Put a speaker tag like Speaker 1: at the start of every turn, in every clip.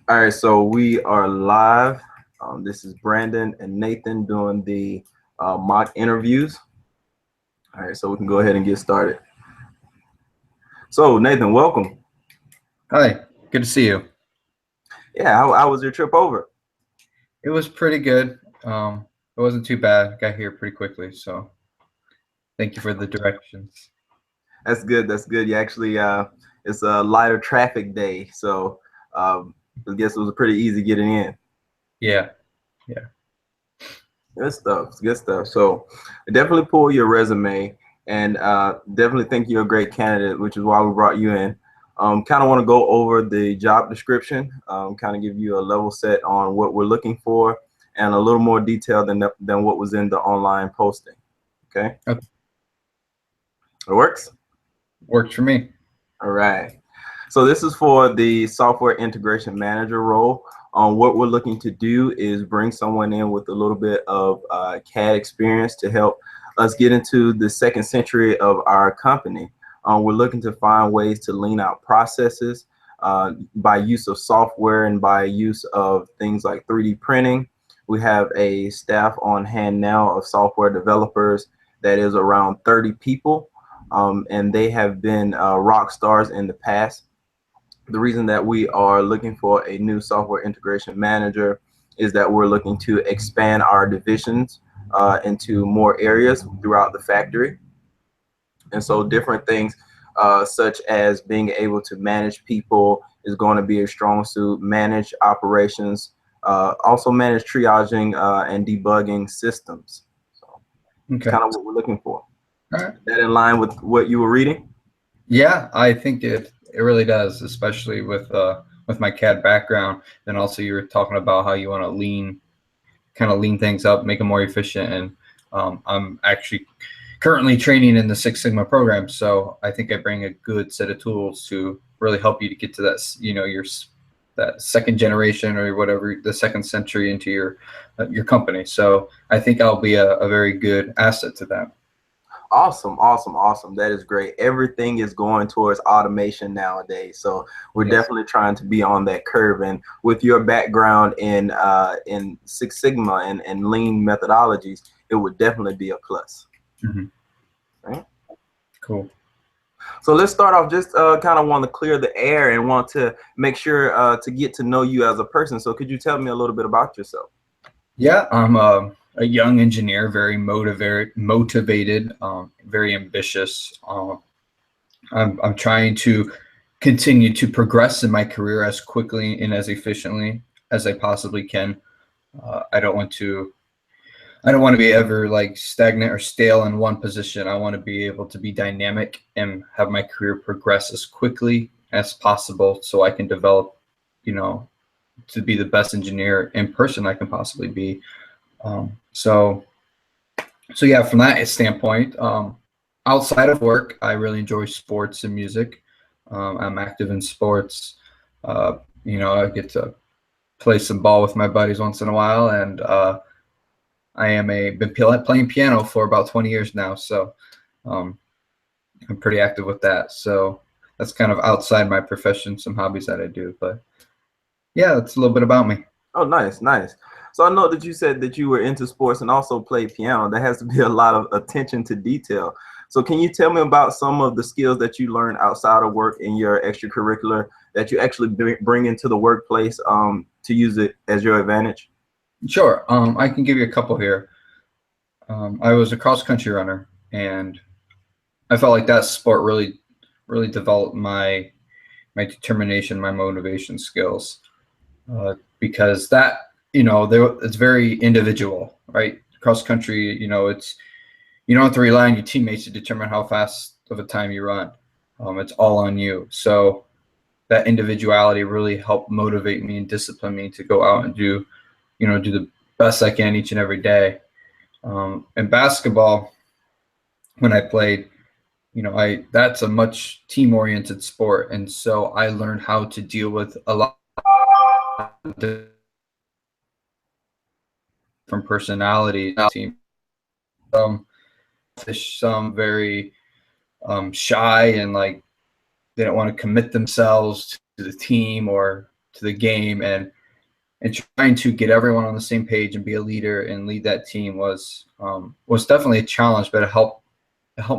Speaker 1: All right, so we are live. This is Brandon and Nathan doing the mock interviews. All right, so we can go ahead and get started. So Nathan, welcome.
Speaker 2: Hi, good to see you.
Speaker 1: Yeah, how was your trip over?
Speaker 2: It was pretty good. It wasn't too bad. Got here pretty quickly, so thank you for the directions.
Speaker 1: That's good. That's good. You actually, it's a lighter traffic day, so I guess it was pretty easy getting in.
Speaker 2: Yeah, yeah.
Speaker 1: Good stuff. Good stuff. So definitely pull your resume and definitely think you're a great candidate, which is why we brought you in. Kind of want to go over the job description, kind of give you a level set on what we're looking for and a little more detail than what was in the online posting. Okay.
Speaker 2: Okay.
Speaker 1: It works?
Speaker 2: Works for me.
Speaker 1: All right. So this is for the software integration manager role. What we're looking to do is bring someone in with a little bit of CAD experience to help us get into the second century of our company. We're looking to find ways to lean out processes by use of software and by use of things like 3D printing. We have a staff on hand now of software developers that is around 30 people. And they have been rock stars in the past. The reason that we are looking for a new software integration manager is that we're looking to expand our divisions into more areas throughout the factory. And so different things such as being able to manage people is going to be a strong suit, manage operations, also manage triaging and debugging systems. So it's
Speaker 2: Okay.
Speaker 1: kind of what we're looking for.
Speaker 2: All right.
Speaker 1: Is that in line with what you were reading?
Speaker 2: Yeah, I think it really does, especially with my CAD background. And also, you were talking about how you want to kind of lean things up, make them more efficient. And I'm actually currently training in the Six Sigma program, so I think I bring a good set of tools to really help you to get to that, that second generation or whatever, the second century into your company. So I think I'll be a very good asset to that.
Speaker 1: Awesome, awesome, awesome. That is great. Everything is going towards automation nowadays, so we're
Speaker 2: Yes.
Speaker 1: definitely trying to be on that curve. And with your background in Six Sigma and lean methodologies, it would definitely be a plus.
Speaker 2: Mm-hmm.
Speaker 1: Right?
Speaker 2: Cool.
Speaker 1: So let's start off. Just kind of want to clear the air and want to make sure to get to know you as a person. So could you tell me a little bit about yourself?
Speaker 2: Yeah, I'm a young engineer, very motivated, very ambitious. I'm trying to continue to progress in my career as quickly and as efficiently as I possibly can. I don't want to be ever like stagnant or stale in one position. I want to be able to be dynamic and have my career progress as quickly as possible so I can develop, to be the best engineer in person I can possibly be. So yeah, from that standpoint, outside of work, I really enjoy sports and music. I'm active in sports. I get to play some ball with my buddies once in a while, and been playing piano for about 20 years now. So um, I'm pretty active with that. So that's kind of outside my profession, some hobbies that I do. But yeah, that's a little bit about me.
Speaker 1: Oh, nice, nice. So I know that you said that you were into sports and also play piano. There has to be a lot of attention to detail. So can you tell me about some of the skills that you learned outside of work in your extracurricular that you actually bring into the workplace to use it as your advantage?
Speaker 2: Sure. I can give you a couple here. I was a cross country runner, and I felt like that sport really developed my determination, my motivation skills, because it's very individual, right? Cross country, you don't have to rely on your teammates to determine how fast of a time you run. It's all on you. So that individuality really helped motivate me and discipline me to go out and do the best I can each and every day. In basketball, when I played, that's a much team-oriented sport, and so I learned how to deal with a lot of different personalities. Team, some some very shy and like they don't want to commit themselves to the team or the game, and trying to get everyone on the same page and be a leader and lead that team was definitely a challenge, but it helped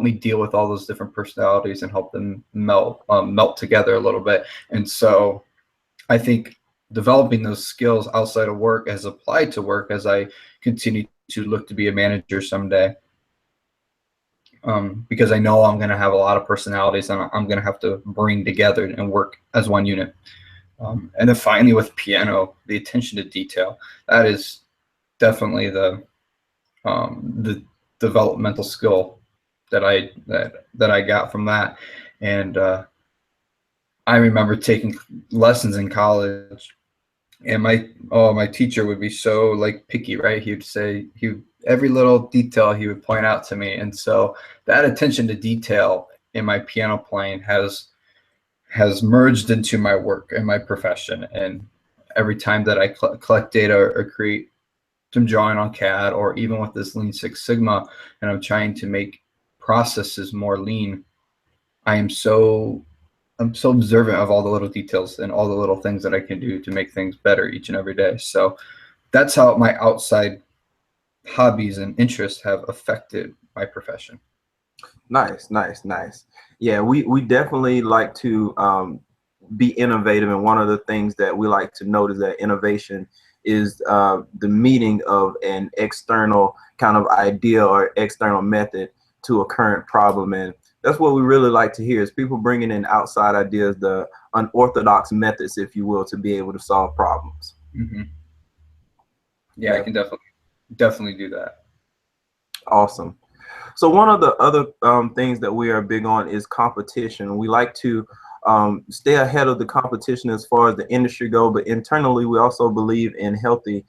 Speaker 2: me deal with all those different personalities and help them melt together a little bit. And so I think developing those skills outside of work as applied to work as I continue to look to be a manager someday. Because I know I'm going to have a lot of personalities and I'm going to have to bring together and work as one unit. And then finally with piano, the attention to detail, that is definitely the developmental skill that I got from that. And I remember taking lessons in college, and my teacher would be so like picky, right? He would say every little detail he would point out to me. And so that attention to detail in my piano playing has merged into my work and my profession. And every time that I collect data or create some drawing on CAD, or even with this Lean Six Sigma, and I'm trying to make processes more lean, I'm so observant of all the little details and all the little things that I can do to make things better each and every day. So that's how my outside hobbies and interests have affected my profession.
Speaker 1: Nice, nice, nice. Yeah, we definitely like to be innovative, and one of the things that we like to note is that innovation is the meeting of an external kind of idea or external method to a current problem. And that's what we really like to hear, is people bringing in outside ideas, the unorthodox methods, if you will, to be able to solve problems.
Speaker 2: Mm-hmm. Yeah, I can definitely do that.
Speaker 1: Awesome. So one of the other things that we are big on is competition. We like to stay ahead of the competition as far as the industry go, but internally we also believe in healthy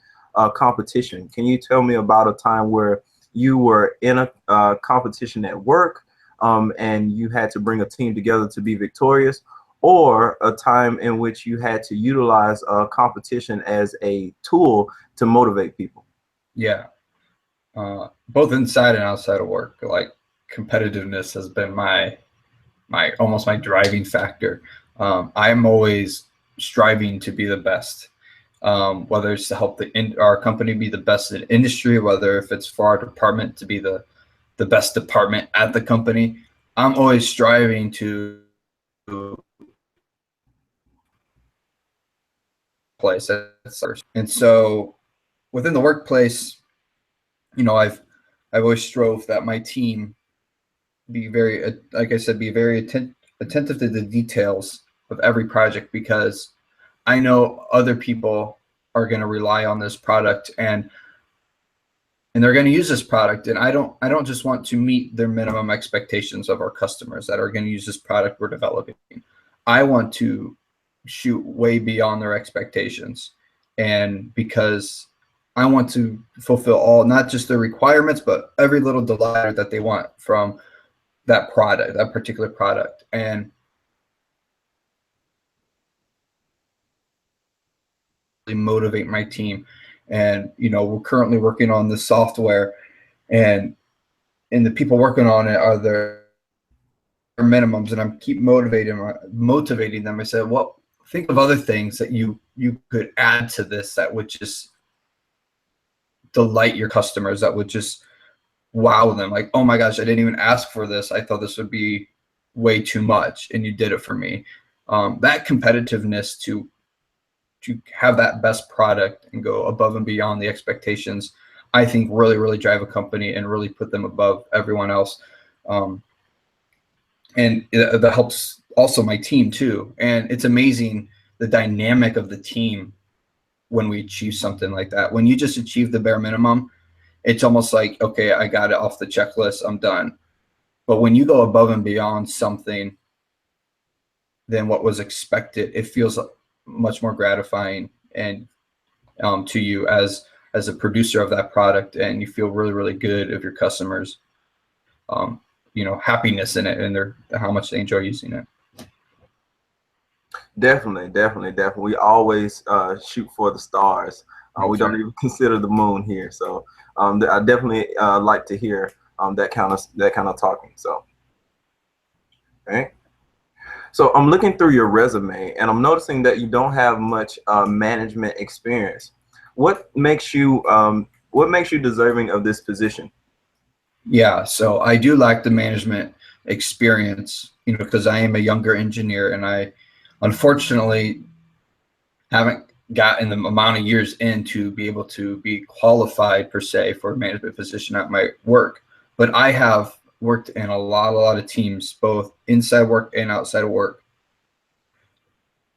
Speaker 1: competition. Can you tell me about a time where you were in a competition at work and you had to bring a team together to be victorious, or a time in which you had to utilize competition as a tool to motivate people?
Speaker 2: Yeah. Both inside and outside of work, like competitiveness has been my almost my driving factor. I'm always striving to be the best, whether it's to help our company be the best in industry, whether if it's for our department to be the best department at the company. I'm always striving to place. And so within the workplace, I've always strove that my team be very, like I said, be very attentive to the details of every project, because I know other people are going to rely on this product and they're going to use this product. And I don't just want to meet their minimum expectations of our customers that are going to use this product we're developing. I want to shoot way beyond their expectations. And because I want to fulfill all, not just their requirements, but every little delight that they want from that product, that particular product. And motivate my team. And we're currently working on the software, and the people working on it are their minimums, and I'm keep motivating them. I said, well, think of other things that you could add to this that would just delight your customers, that would just wow them. Like, oh my gosh, I didn't even ask for this. I thought this would be way too much, and you did it for me. That competitiveness to have that best product and go above and beyond the expectations, I think really, really drive a company and really put them above everyone else. And that helps also my team too. And it's amazing the dynamic of the team when we achieve something like that. When you just achieve the bare minimum, it's almost like, okay, I got it off the checklist, I'm done. But when you go above and beyond something than what was expected, it feels much more gratifying and to you as a producer of that product, and you feel really, really good of your customers, happiness in it and how much they enjoy using it.
Speaker 1: Definitely. We always shoot for the stars. We don't even consider the moon here. So I definitely like to hear that kind of talking. So, okay. So I'm looking through your resume, and I'm noticing that you don't have much management experience. What makes you deserving of this position?
Speaker 2: Yeah, so I do lack the management experience, because I am a younger engineer, and I unfortunately haven't gotten the amount of years in to be able to be qualified per se for a management position at my work. But I have worked in a lot of teams, both inside work and outside of work,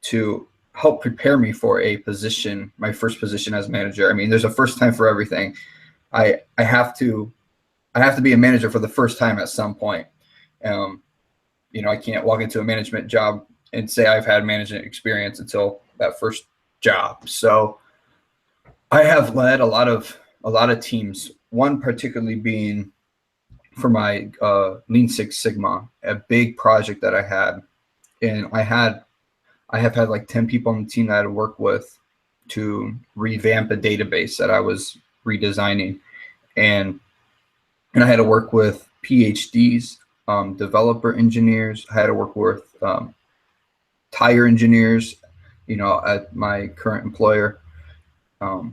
Speaker 2: to help prepare me for a position, my first position as manager. I mean, there's a first time for everything. I have to be a manager for the first time at some point. Um, I can't walk into a management job and say I've had management experience until that first job. So I have led a lot of teams. One particularly being for my Lean Six Sigma, a big project that I had, and I have had like 10 people on the team that I had to work with to revamp a database that I was redesigning, and I had to work with PhDs, developer engineers. I had to work with tire engineers, at my current employer.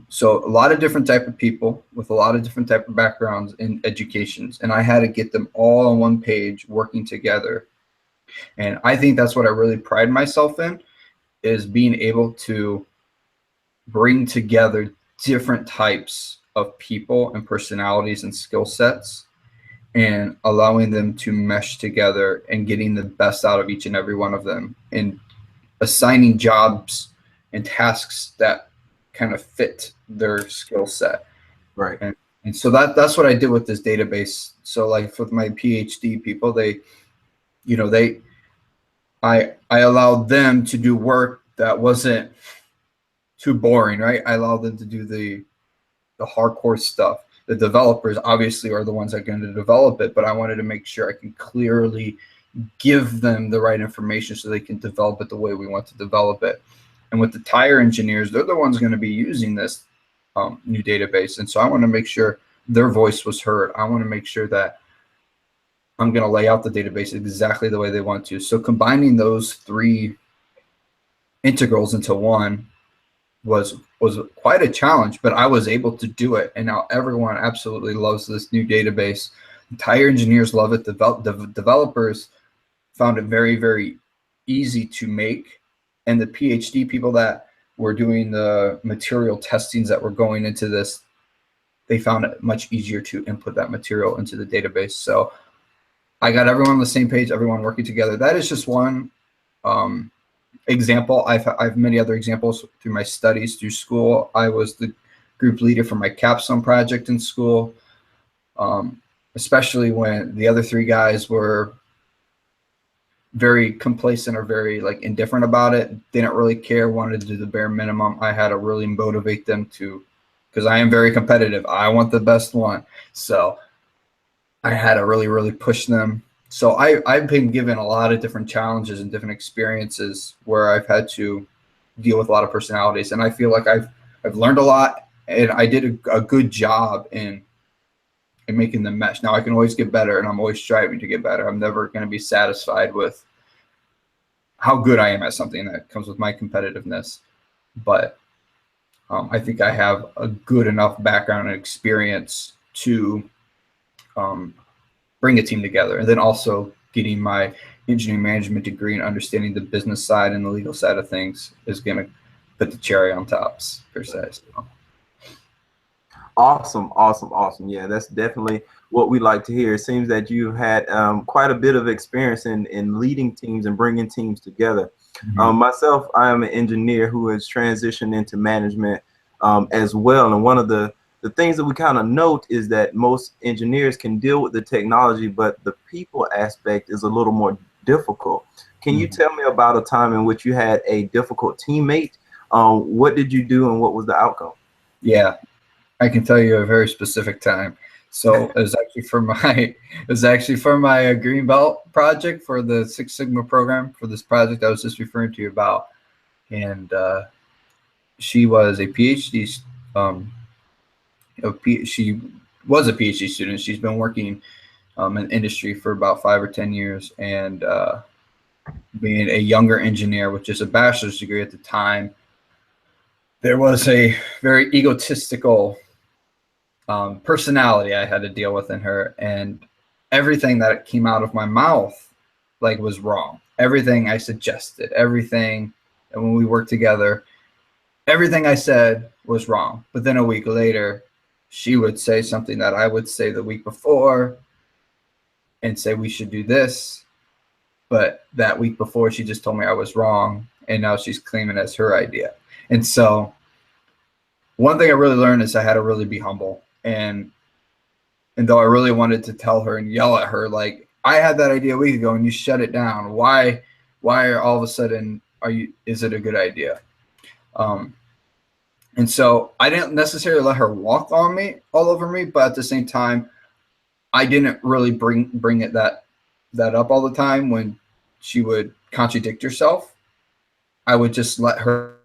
Speaker 2: So a lot of different type of people with a lot of different type of backgrounds in educations, and I had to get them all on one page working together. And I think that's what I really pride myself in, is being able to bring together different types of people and personalities and skill sets, and allowing them to mesh together and getting the best out of each and every one of them, and assigning jobs and tasks that kind of fit their skill set.
Speaker 1: Right.
Speaker 2: And so that's what I did with this database. So like with my PhD people, you know, they I allowed them to do work that wasn't too boring, right? I allowed them to do the hardcore stuff. The developers obviously are the ones that are going to develop it, but I wanted to make sure I can clearly give them the right information so they can develop it the way we want to develop it. And with the tire engineers, they're the ones going to be using this new database. And so I want to make sure their voice was heard. I want to make sure that I'm going to lay out the database exactly the way they want to. So combining those three integrals into one was quite a challenge, but I was able to do it. And now everyone absolutely loves this new database. Tire engineers love it. The developers found it very, very easy to make. And the PhD people that were doing the material testings that were going into this, they found it much easier to input that material into the database. So I got everyone on the same page, everyone working together. That is just one example. I've many other examples through my studies, through school. I was the group leader for my capstone project in school, especially when the other three guys were very complacent or very like indifferent about it, didn't really care, wanted to do the bare minimum. I had to really motivate them to, because I am very competitive. I want the best one. So I had to really, really push them. So I've been given a lot of different challenges and different experiences where I've had to deal with a lot of personalities. And I feel like I've learned a lot, and I did a good job in making them mesh. Now I can always get better, and I'm always striving to get better. I'm never going to be satisfied with how good I am at something. That comes with my competitiveness. But I think I have a good enough background and experience to bring a team together. And then also getting my engineering management degree and understanding the business side and the legal side of things is going to put the cherry on tops per se. So.
Speaker 1: Awesome, awesome, awesome. Yeah, that's definitely what we like to hear. It seems that you had quite a bit of experience in leading teams and bringing teams together.
Speaker 2: Mm-hmm.
Speaker 1: Myself, I am an engineer who has transitioned into management as well. And one of the things that we kind of note is that most engineers can deal with the technology, but the people aspect is a little more difficult. Can you tell me about a time in which you had a difficult teammate? What did you do and what was the outcome?
Speaker 2: Yeah, I can tell you a very specific time. So it was actually for my green belt project for the Six Sigma program, for this project I was just referring to you about. And she was a PhD. She was a PhD student. She's been working in industry for about 5 or 10 years, and being a younger engineer with just a bachelor's degree at the time, there was a very egotistical personality I had to deal with in her, and everything that came out of my mouth like was wrong. Everything I suggested, everything, and when we worked together, everything I said was wrong. But then a week later, she would say something that I would say the week before and say we should do this. But that week before, she just told me I was wrong, and now she's claiming it's her idea. And so one thing I really learned is I had to really be humble. And though I really wanted to tell her and yell at her, like, I had that idea a week ago and you shut it down. Why are all of a sudden is it a good idea? And so I didn't necessarily let her walk on me all over me, but at the same time, I didn't really bring it that up all the time when she would contradict herself. I would just let her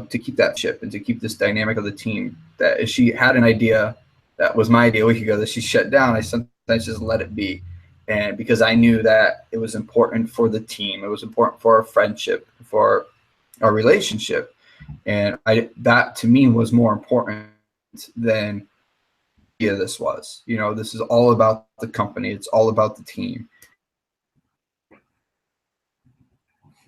Speaker 2: to keep that ship and to keep this dynamic of the team, that if she had an idea that was my idea a week ago that she shut down, I sometimes just let it be. And because I knew that it was important for the team, it was important for our friendship, for our relationship. And that to me was more important than this was. This is all about the company. It's all about the team.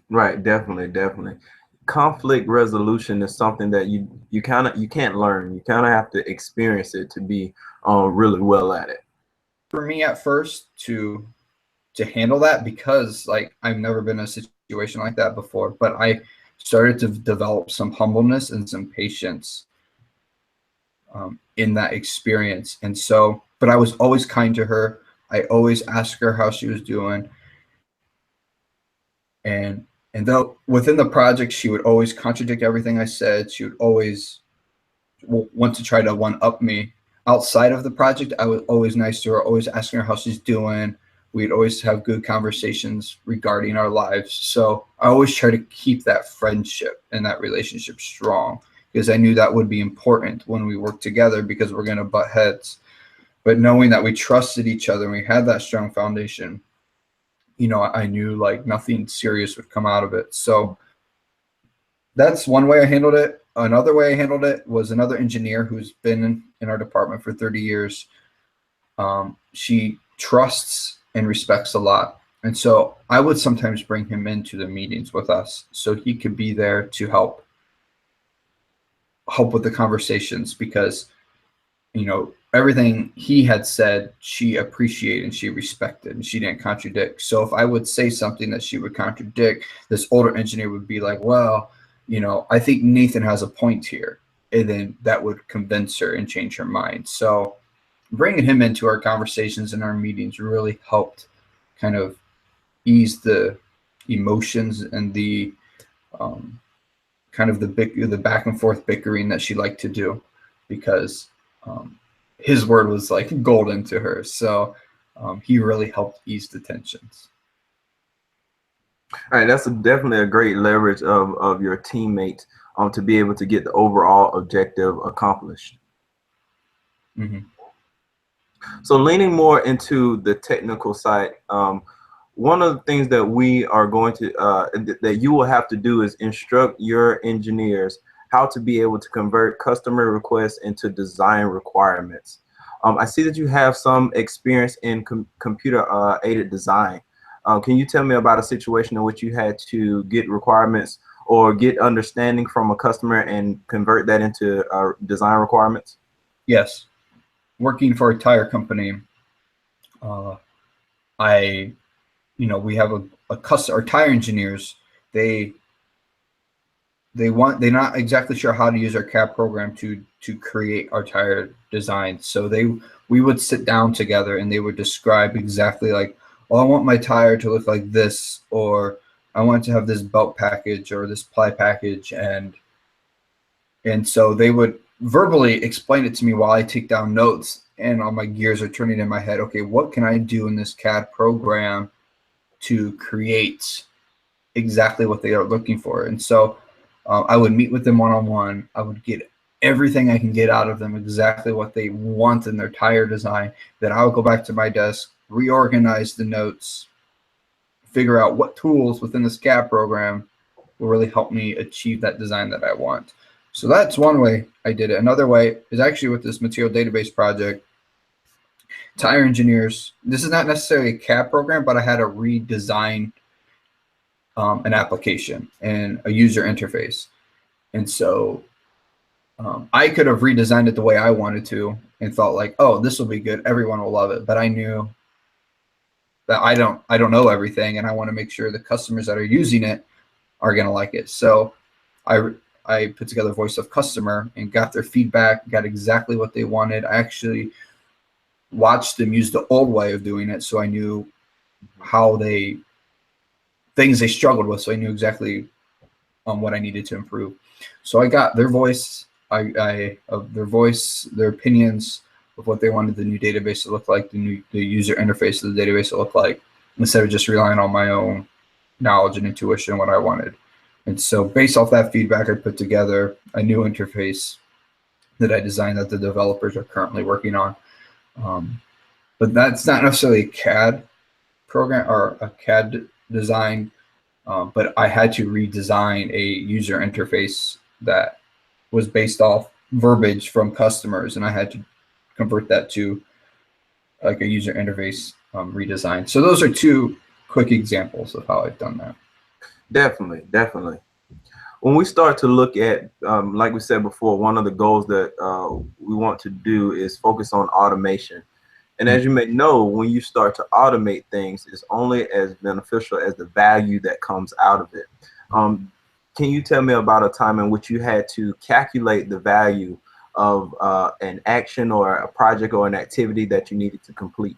Speaker 1: Right, definitely. Conflict resolution is something that you can't learn. You kind of have to experience it to be really well at it.
Speaker 2: For me at first to handle that, because like I've never been in a situation like that before, but I started to develop some humbleness and some patience in that experience. And so, but I was always kind to her. I always asked her how she was doing. And though within the project, she would always contradict everything I said. She would always want to try to one-up me. Outside of the project, I was always nice to her, always asking her how she's doing. We'd always have good conversations regarding our lives. So I always try to keep that friendship and that relationship strong, because I knew that would be important when we worked together, because we're going to butt heads. But knowing that we trusted each other and we had that strong foundation, I knew like nothing serious would come out of it. So that's one way I handled it. Another way I handled it was another engineer who's been in our department for 30 years. She trusts and respects a lot. And so I would sometimes bring him into the meetings with us so he could be there to help with the conversations, because, everything he had said, she appreciated and she respected and she didn't contradict. So if I would say something that she would contradict, this older engineer would be like, well, I think Nathan has a point here. And then that would convince her and change her mind. So bringing him into our conversations and our meetings really helped kind of ease the emotions and the kind of the back and forth bickering that she liked to do, because his word was like golden to her. So he really helped ease the tensions.
Speaker 1: All right, that's definitely a great leverage of your teammates to be able to get the overall objective accomplished.
Speaker 2: Mm-hmm.
Speaker 1: So leaning more into the technical side, one of the things that we are going to that you will have to do is instruct your engineers how to be able to convert customer requests into design requirements. I see that you have some experience in computer aided design. Can you tell me about a situation in which you had to get requirements or get understanding from a customer and convert that into design requirements?
Speaker 2: Yes. Working for a tire company, we have our tire engineers, they're not exactly sure how to use our CAD program to create our tire designs. So we would sit down together and they would describe exactly like, oh, I want my tire to look like this, or I want it to have this belt package or this ply package. And so they would verbally explain it to me while I take down notes, and all my gears are turning in my head. Okay, what can I do in this CAD program to create exactly what they are looking for? And so I would meet with them one-on-one. I would get everything I can get out of them, exactly what they want in their tire design. Then I'll go back to my desk, reorganize the notes, figure out what tools within the CAD program will really help me achieve that design that I want. So that's one way I did it. Another way is actually with this material database project. Tire engineers, this is not necessarily a CAD program, but I had to redesign an application and a user interface. And so I could have redesigned it the way I wanted to and thought like, oh, this will be good. Everyone will love it. But I knew that I don't know everything, and I want to make sure the customers that are using it are going to like it. So I put together voice of customer and got their feedback, got exactly what they wanted. I actually watched them use the old way of doing it, so I knew how things they struggled with, so I knew exactly what I needed to improve. So I got their voice, their opinions of what they wanted the new database to look like, the user interface of the database to look like, instead of just relying on my own knowledge and intuition what I wanted. And so based off that feedback, I put together a new interface that I designed that the developers are currently working on. But that's not necessarily a CAD program or a CAD design, but I had to redesign a user interface that was based off verbiage from customers, and I had to convert that to like a user interface redesign. So those are two quick examples of how I've done that.
Speaker 1: Definitely, definitely. When we start to look at, like we said before, one of the goals that we want to do is focus on automation. And as you may know, when you start to automate things, it's only as beneficial as the value that comes out of it. Can you tell me about a time in which you had to calculate the value of an action or a project or an activity that you needed to complete?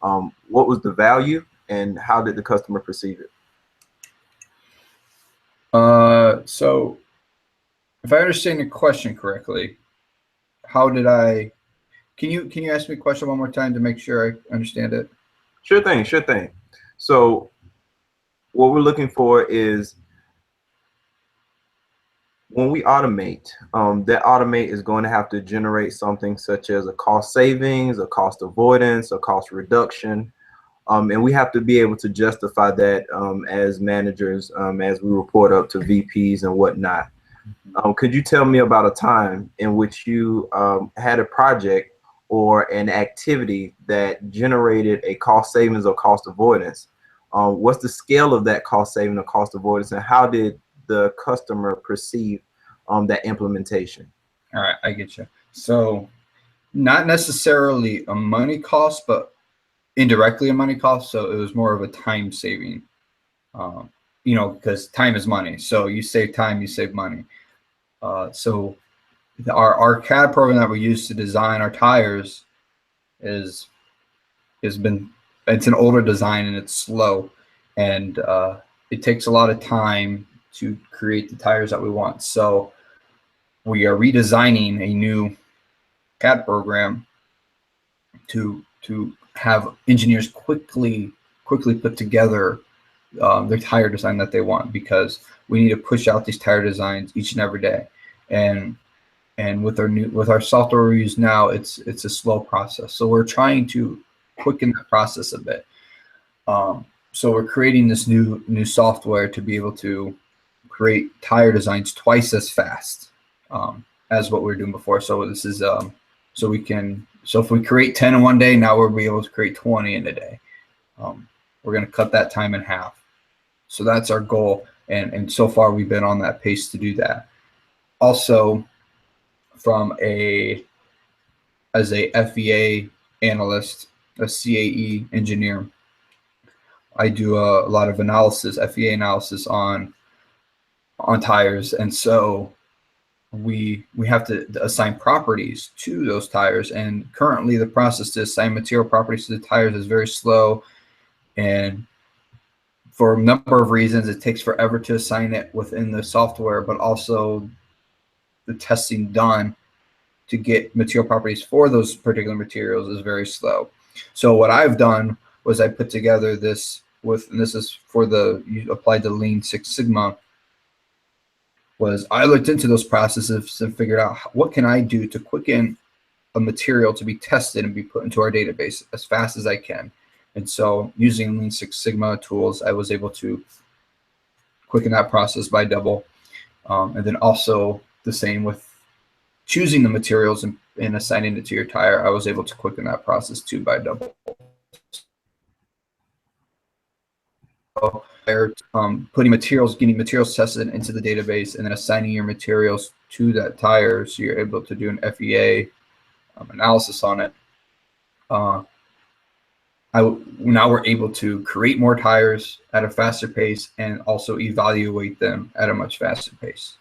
Speaker 1: What was the value and how did the customer perceive it?
Speaker 2: So if I understand the question correctly, how did I, can you ask me a question one more time to make sure I understand it?
Speaker 1: Sure thing, sure thing. So what we're looking for is when we automate, that automate is going to have to generate something such as a cost savings, a cost avoidance, a cost reduction. And we have to be able to justify that as managers, as we report up to VPs and whatnot. Could you tell me about a time in which you had a project or an activity that generated a cost savings or cost avoidance? What's the scale of that cost saving or cost avoidance, and how did the customer perceive that implementation?
Speaker 2: All right, I get you. So not necessarily a money cost, but indirectly a money cost. So it was more of a time saving, because time is money. So you save time, you save money. So our CAD program that we use to design our tires it's an older design and it's slow, and it takes a lot of time to create the tires that we want. So we are redesigning a new CAD program to have engineers quickly put together their tire design that they want, because we need to push out these tire designs each and every day. And with our software we use now, it's a slow process. So we're trying to quicken the process a bit. So we're creating this new software to be able to create tire designs twice as fast as what we were doing before. So this is so if we create 10 in one day, now we'll be able to create 20 in a day. We're going to cut that time in half. So that's our goal, and so far we've been on that pace to do that. Also, as a FEA analyst, a CAE engineer, I do a lot of analysis, FEA analysis on tires, and so we have to assign properties to those tires. And currently, the process to assign material properties to the tires is very slow, and for a number of reasons, it takes forever to assign it within the software, but also the testing done to get material properties for those particular materials is very slow. So what I've done was I put together this and this is for you applied to Lean Six Sigma. was I looked into those processes and figured out what can I do to quicken a material to be tested and be put into our database as fast as I can. And so using Lean Six Sigma tools, I was able to quicken that process by double. And then also the same with choosing the materials and assigning it to your tire. I was able to quicken that process too by double. Putting materials, getting materials tested into the database, and then assigning your materials to that tire, so you're able to do an FEA analysis on it. Now we're able to create more tires at a faster pace and also evaluate them at a much faster pace.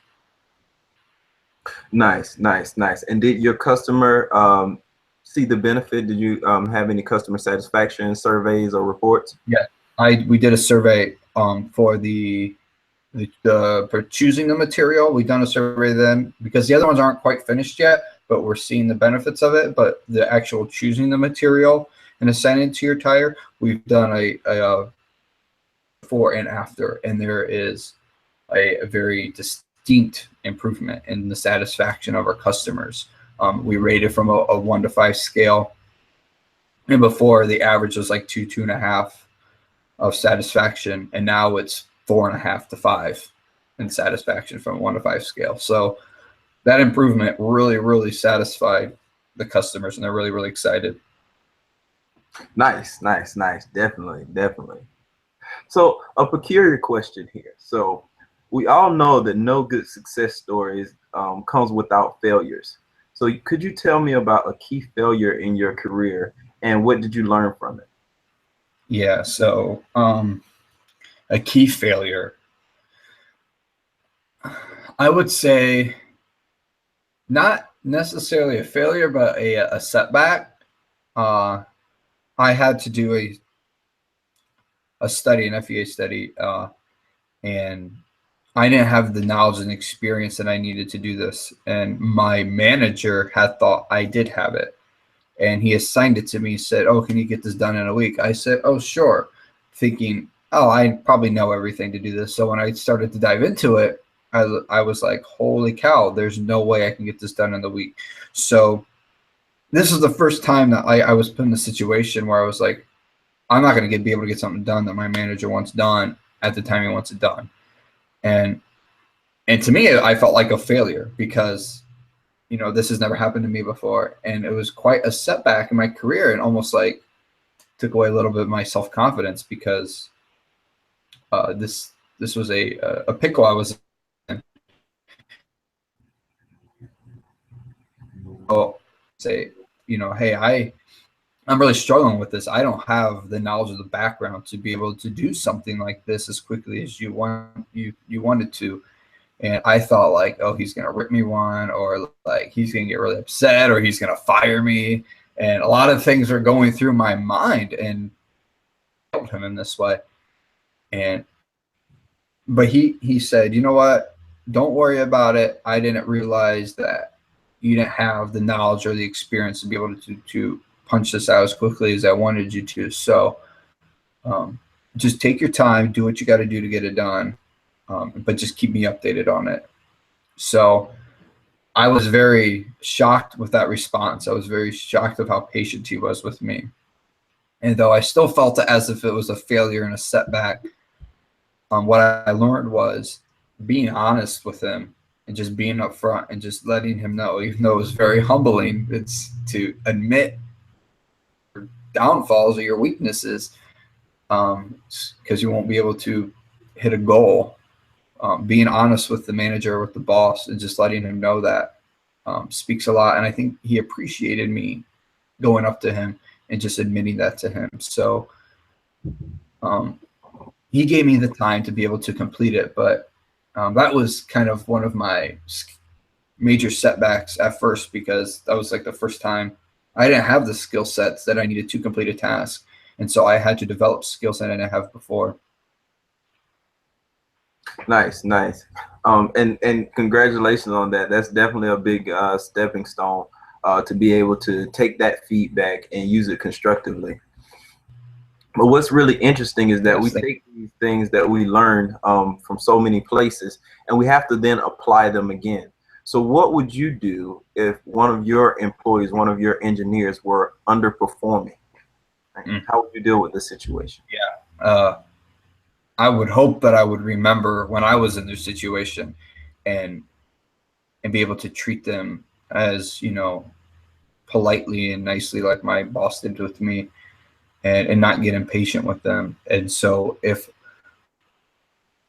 Speaker 1: Nice, nice, nice. And did your customer see the benefit? Did you have any customer satisfaction surveys or reports?
Speaker 2: Yeah, we did a survey for for choosing the material. We've done a survey then because the other ones aren't quite finished yet, but we're seeing the benefits of it. But the actual choosing the material and assigning it to your tire, we've done a before and after, and there is a very distinct improvement in the satisfaction of our customers. We rated from a 1 to 5 scale, and before the average was like 2.5 of satisfaction, and now it's 4.5 to 5 in satisfaction from a 1 to 5 scale. So that improvement really satisfied the customers, and they're really excited.
Speaker 1: Nice, nice, nice. Definitely, definitely. So a peculiar question here. So we all know that no good success stories comes without failures. So could you tell me about a key failure in your career and what did you learn from it?
Speaker 2: Yeah, so a key failure, I would say not necessarily a failure, but a setback. I had to do a study, an FEA study, and I didn't have the knowledge and experience that I needed to do this. And my manager had thought I did have it. And he assigned it to me, said, "Oh, can you get this done in a week?" I said, "Oh, sure," thinking, "Oh, I probably know everything to do this." So when I started to dive into it, I was like, holy cow, there's no way I can get this done in the week. So this is the first time that I was put in a situation where I was like, I'm not going to be able to get something done that my manager wants done at the time he wants it done. And to me, I felt like a failure because, you know, this has never happened to me before. And it was quite a setback in my career and almost like took away a little bit of my self-confidence because this was a pickle I was in. So say, you know, hey, I'm really struggling with this. I don't have the knowledge of the background to be able to do something like this as quickly as you wanted to. And I thought like, oh, he's going to rip me one, or like he's going to get really upset, or he's going to fire me. And a lot of things are going through my mind and helped him in this way. But he said, you know what? Don't worry about it. I didn't realize that you didn't have the knowledge or the experience to be able to punch this out as quickly as I wanted you to. So just take your time, do what you got to do to get it done, but just keep me updated on it. So I was very shocked with that response. I was very shocked of how patient he was with me. And though I still felt it as if it was a failure and a setback, what I learned was being honest with him and just being upfront and just letting him know, even though it was very humbling, it's to admit your downfalls or your weaknesses, because you won't be able to hit a goal. Being honest with the manager, with the boss, and just letting him know that speaks a lot. And I think he appreciated me going up to him and just admitting that to him. So he gave me the time to be able to complete it, but that was kind of one of my major setbacks at first, because that was like the first time I didn't have the skill sets that I needed to complete a task. And so I had to develop skills that I didn't have before.
Speaker 1: Nice, nice. And congratulations on that. That's definitely a big stepping stone to be able to take that feedback and use it constructively. But what's really interesting is that we
Speaker 2: Yes,
Speaker 1: take these things that we learn from so many places, and we have to then apply them again. So what would you do if one of your employees, one of your engineers were underperforming? Right?
Speaker 2: mm,
Speaker 1: How would you deal with the situation?
Speaker 2: yeah. I would hope that I would remember when I was in their situation, and be able to treat them as, politely and nicely, like my boss did with me, and not get impatient with them. And so if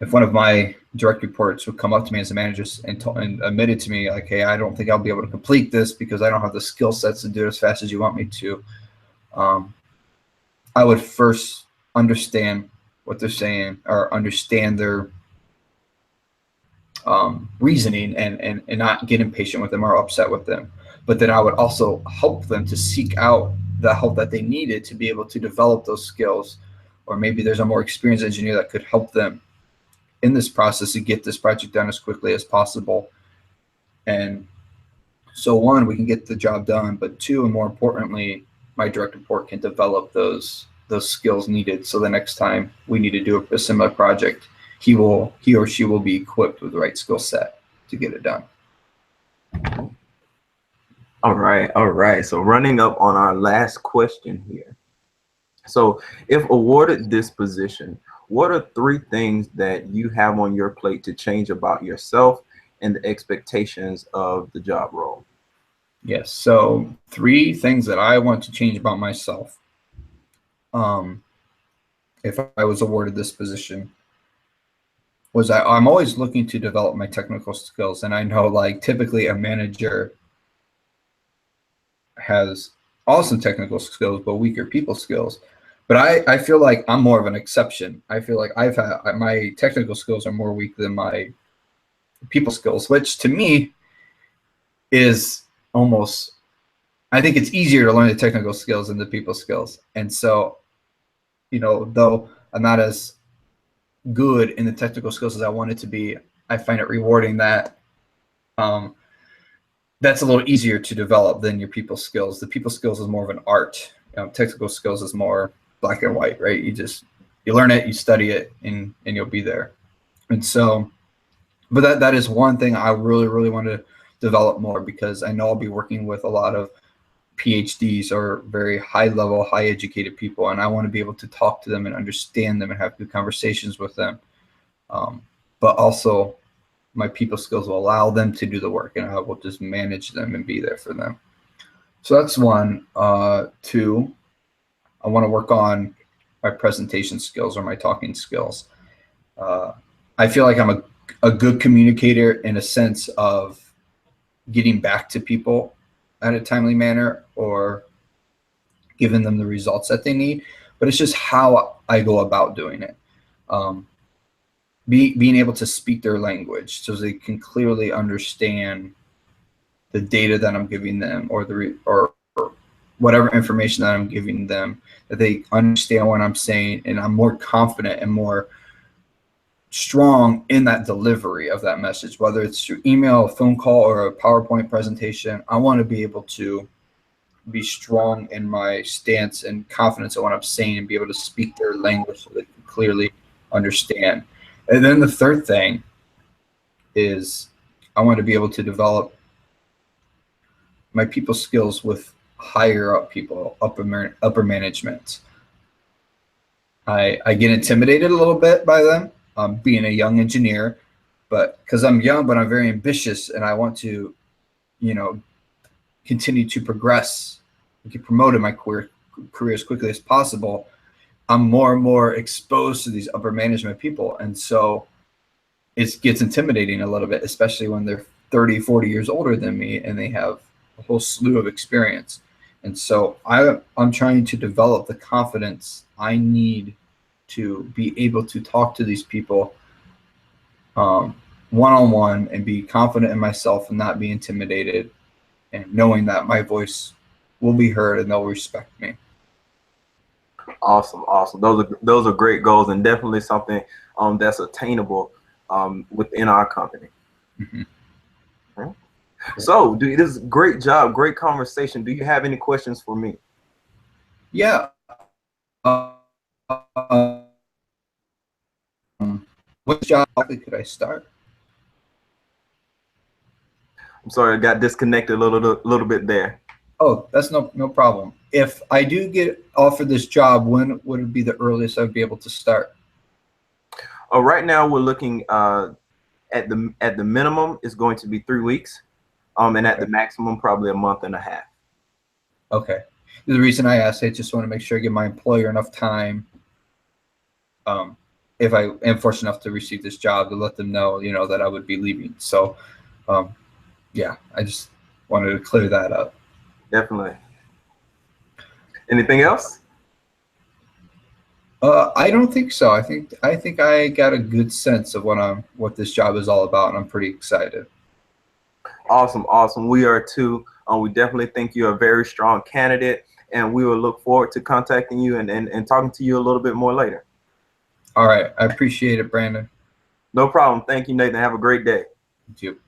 Speaker 2: one of my direct reports would come up to me as a manager and admitted to me like, hey, I don't think I'll be able to complete this because I don't have the skill sets to do it as fast as you want me to, um, I would first understand what they're saying, or understand their reasoning, and not get impatient with them or upset with them. But then I would also help them to seek out the help that they needed to be able to develop those skills. Or maybe there's a more experienced engineer that could help them in this process to get this project done as quickly as possible. And so, one, we can get the job done, but two, and more importantly, my direct report can develop those skills needed. So the next time we need to do a similar project, he or she will be equipped with the right skill set to get it done.
Speaker 1: All right, all right. So running up on our last question here. So if awarded this position, what are three things that you have on your plate to change about yourself and the expectations of the job role?
Speaker 2: Yes. So three things that I want to change about myself, um, if I was awarded this position, was I'm always looking to develop my technical skills. And I know, like, typically a manager has awesome technical skills but weaker people skills. But I feel like I'm more of an exception. I feel like my technical skills are more weak than my people skills, which to me is almost, I think it's easier to learn the technical skills than the people skills. And so, though I'm not as good in the technical skills as I want it to be, I find it rewarding that um, that's a little easier to develop than your people skills. The people skills is more of an art. Technical skills is more black and white, right? You learn it, you study it, and you'll be there. And so, but that is one thing I really, really want to develop more, because I know I'll be working with a lot of PhDs or very high level, high educated people, and I want to be able to talk to them and understand them and have good conversations with them. But also, my people skills will allow them to do the work, and I will just manage them and be there for them. So that's one. Two, I want to work on my presentation skills or my talking skills. I feel like I'm a good communicator in a sense of getting back to people at a timely manner or giving them the results that they need, but it's just how I go about doing it. Being able to speak their language so they can clearly understand the data that I'm giving them, or or whatever information that I'm giving them, that they understand what I'm saying, and I'm more confident and more strong in that delivery of that message, whether it's through email, a phone call, or a PowerPoint presentation. I want to be able to be strong in my stance and confidence in what I'm saying, and be able to speak their language so they can clearly understand. And then the third thing is I want to be able to develop my people skills with higher up people, upper management. I get intimidated a little bit by them, being a young engineer, but because I'm young, but I'm very ambitious, and I want to, continue to progress and get promoted in my career as quickly as possible. I'm more and more exposed to these upper management people, and so it gets intimidating a little bit, especially when they're 30, 40 years older than me and they have a whole slew of experience. And so I'm trying to develop the confidence I need to be able to talk to these people one-on-one and be confident in myself and not be intimidated, and knowing that my voice will be heard and they'll respect me.
Speaker 1: Awesome, awesome. Those are great goals, and definitely something that's attainable within our company.
Speaker 2: Mm-hmm.
Speaker 1: Okay. So, this is a great job, great conversation. Do you have any questions for me?
Speaker 2: Yeah. What job could I start?
Speaker 1: I'm sorry, I got disconnected a little bit there.
Speaker 2: Oh, that's no problem. If I do get offered this job, when would it be the earliest I'd be able to start?
Speaker 1: Right now, we're looking at the minimum is going to be 3 weeks, and at the
Speaker 2: Okay.
Speaker 1: maximum, probably a month and a half.
Speaker 2: Okay. The reason I asked, I just want to make sure I give my employer enough time, if I am fortunate enough to receive this job, to let them know, that I would be leaving. So, yeah, I just wanted to clear that up.
Speaker 1: Definitely. Anything else?
Speaker 2: I don't think so. I think I got a good sense of what this job is all about, and I'm pretty excited.
Speaker 1: Awesome, awesome. We are too. We definitely think you're a very strong candidate, and we will look forward to contacting you and talking to you a little bit more later.
Speaker 2: All right. I appreciate it, Brandon.
Speaker 1: No problem. Thank you, Nathan. Have a great day.
Speaker 2: Thank you.